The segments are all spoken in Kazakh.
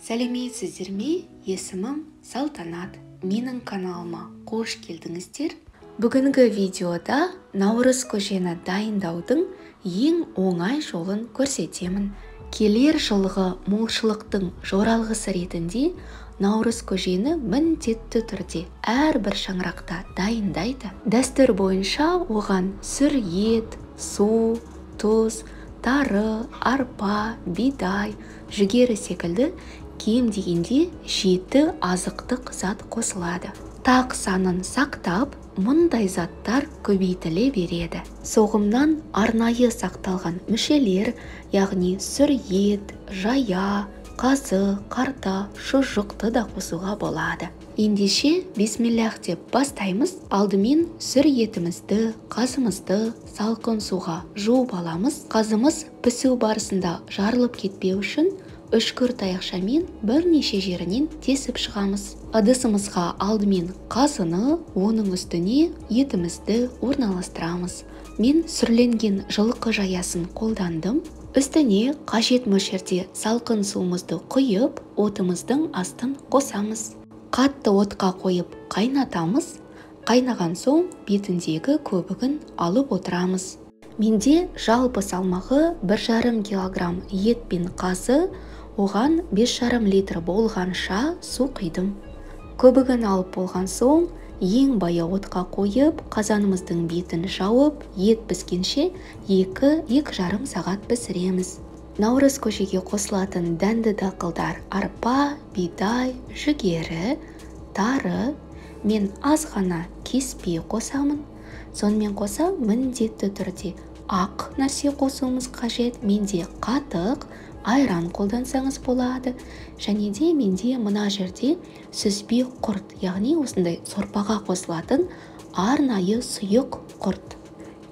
Сәлеметсіздер ме? Есімім Салтанат. Менің каналыма қош келдіңіздер. Бүгінгі видеода наурыз көжені дайындаудың ең оңай жолын көрсетемін. Келер жылғы молшылықтың жоралғысы ретінде наурыз көжені міндетті түрде әрбір шаңырақта дайындайды. Дәстүр бойынша оған сүр ет, су, тұз, тары, арпа, бидай, жүгері секілді кем дегенде 7 азықтық зат қосылады. Тақ санын сақтап, мұндай заттар көбейтіле береді. Соғымнан арнайы сақталған мүшелер, яғни сүр ет, жая, қазы, қарта, шұжықты да қосуға болады. Ендеше бисмиллах деп бастаймыз. Алдымен сүр етімізді, қазымызды салқын суға жуып аламыз. Қазымыз пісу барысында жарылып кетпеу үшін үшкір таяқшамен бірнеше жерінен тесіп шығамыз. Ыдысымызға алдымен қазыны, оның үстіне етімізді орналастырамыз. Мен сүрленген жылқы жаясын қолдандым. Үстіне қажет мөлшерде салқын суымызды құйып, отымыздың астын қосамыз. Қатты отқа қойып қайнатамыз. Қайнаған соң бетіндегі көбігін алып отырамыз. Менде жалпы салмағы 1,5 килограмм ет пен қазы, оған 5,5 литр болғанша су құйдым. Көбігін алып болған соң ең баяу отқа қойып, қазанымыздың бетін жауып, ет піскенше 2-2,5 сағат пісіреміз. Наурыз көжеге қосылатын дәнді дақылдар арпа, бидай, жүгері, тары. Мен аз ғана кеспе қосамын. Сонымен қоса міндетті түрде ақ нәрсе қосуымыз қажет. Менде қатық, айран қолдансаңыз болады. Және де менде мына жерде сүзбе құрт, яғни осындай сорпаға қосылатын арнайы сұйық құрт.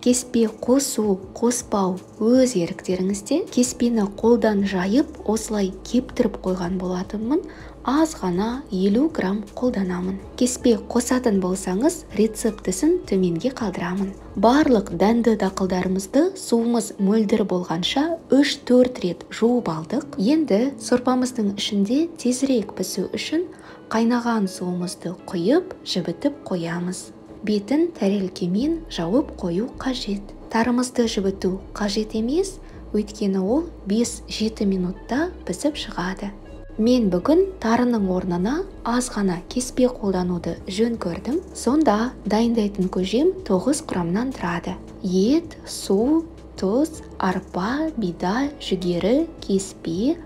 Кеспе қосу, қоспау өз еріктеріңізде. Кеспені қолдан жайып, осылай кептіріп қойған болатынмын. Аз ғана 50 грамм қолданамын. Кеспе қосатын болсаңыз, рецептісін төменге қалдырамын. Барлық дәнді дақылдарымызды суымыз мөлдір болғанша 3-4 рет жуып алдық. Енді сорпамыздың ішінде тезірек пісу үшін қайнаған суымызды құйып, жібітіп қоямыз. Бетін тәрелкемен жауып қою қажет. Тарымызды жібіту қажет емес, өйткені ол 5-7 минутта пісіп шығады. Мен бүгін тарының орнына аз ғана кеспе қолдануды жөн көрдім. Сонда дайындайтын көжем 9 құрамнан тұрады. Ет, су, тұз, арпа, бидай, жүгері, кеспе,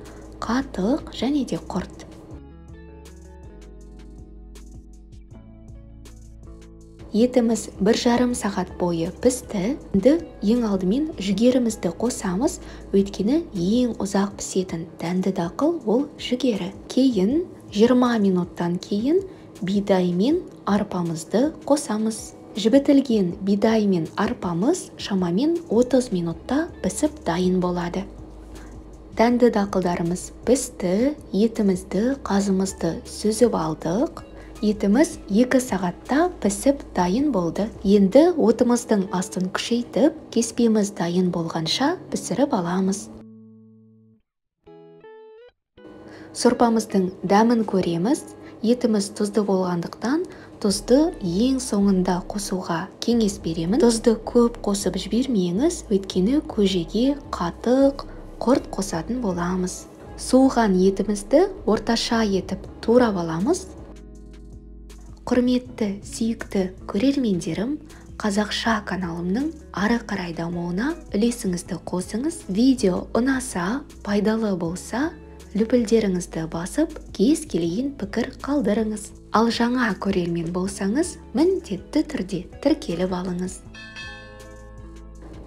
қатық және де құрт. Етіміз 1,5 сағат бойы пісті. Ең алдымен жүгерімізді қосамыз, өйткені ең ұзақ пісетін дәнді дақыл ол жүгері. Кейін 20 минуттан кейін бидай мен арпамызды қосамыз. Жібітілген бидай мен арпамыз шамамен 30 минутта пісіп дайын болады. Дәнді дақылдарымыз пісті, етімізді, қазымызды сүзіп алдық. Етіміз 2 сағатта пісіп дайын болды. Енді отымыздың астын күшейтіп, кеспеміз дайын болғанша пісіріп аламыз. Сорпамыздың дәмін көреміз. Етіміз тұзды болғандықтан, тұзды ең соңында қосуға кеңес беремін. Тұзды көп қосып жібермеңіз, өйткені көжеге қатық, құрт қосатын боламыз. Суыған етімізді орташа етіп турап аламыз. Құрметті, сүйікті көрермендерім, қазақша каналымның ары қарай дамуына үлесіңізді қосыңыз. Видео ұнаса, пайдалы болса, лүпілдеріңізді басып, кез келген пікір қалдырыңыз. Ал жаңа көрермен болсаңыз, міндетті түрде тіркеліп алыңыз.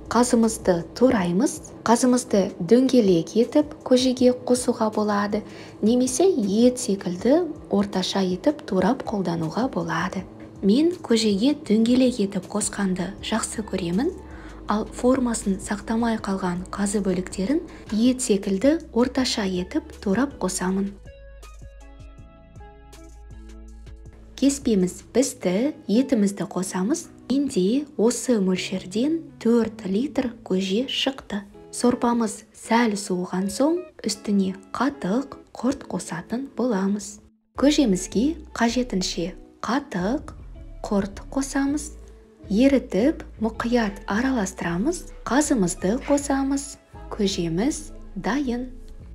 Қазымызды тураймыз. Қазымызды дөңгелек етіп көжеге қосуға болады, немесе ет секілді орташа етіп турап қолдануға болады. Мен көжеге дөңгелек етіп қосқанды жақсы көремін, ал формасын сақтамай қалған қазы бөліктерін ет секілді орташа етіп турап қосамын. Кеспеміз пісті, етімізді қосамыз. Менде осы мөлшерден 4 литр көже шықты. Сорпамыз сәл суыған соң үстіне қатық, құрт қосатын боламыз. Көжемізге қажетінше қатық, құрт қосамыз. Ерітіп, мұқият араластырамыз, қазымызды қосамыз. Көжеміз дайын.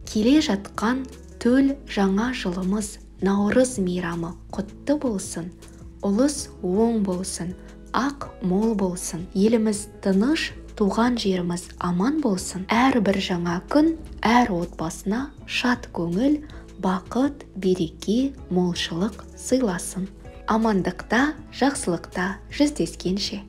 Келе жатқан төл жаңа жылымыз, Наурыз мейрамы құтты болсын, ұлыс оң болсын, ақ мол болсын, еліміз тыныш, туған жеріміз аман болсын. Әрбір жаңа күн әр отбасына шат көңіл, бақыт, береке, молшылық сыйласын. Амандықта, жақсылықта жүздескенше.